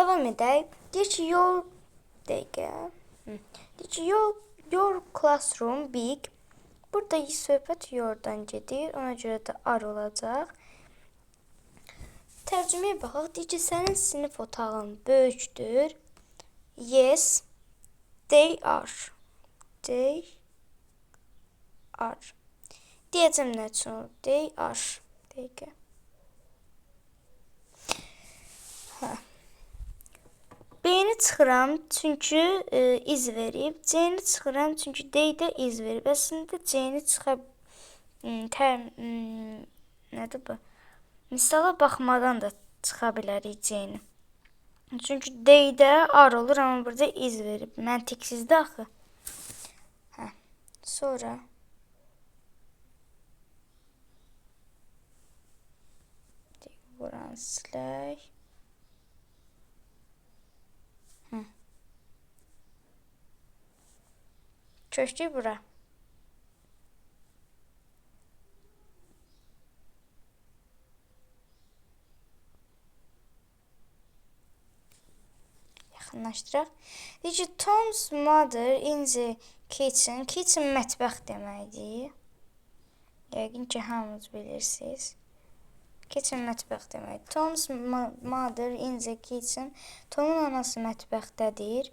Davam edək. Deyir ki, dəqiqə. Deyir ki, your classroom big. Burada söhbət yordan gedir. Ona görə də are olacaq. Tərcüməyə baxaq. Deyir ki, sənin sinif otağın böyükdür. Yes, they are. They are. Deyəcəm nə üçün? They are. Dəqiqə. B-ni çıxıram çünki iz verib. C-ni çıxıram çünki D-də iz verib. Əslində C-ni nədir bu? Misala baxmadan da çıxa bilərik C-ni. Çünki D-də ar olur, amma burada iz verib. Məntiqsizdir axı. Sonra buranı silək. Köçdük bura. Yaxınlaşdıraq. Deyir ki, Tom's mother in the kitchen. Kitchen mətbəx deməkdir. Yəqin ki, hamınız bilirsiniz. Kitchen mətbəx deməkdir. Tom's mother in the kitchen. Tomun anası mətbəxdədir.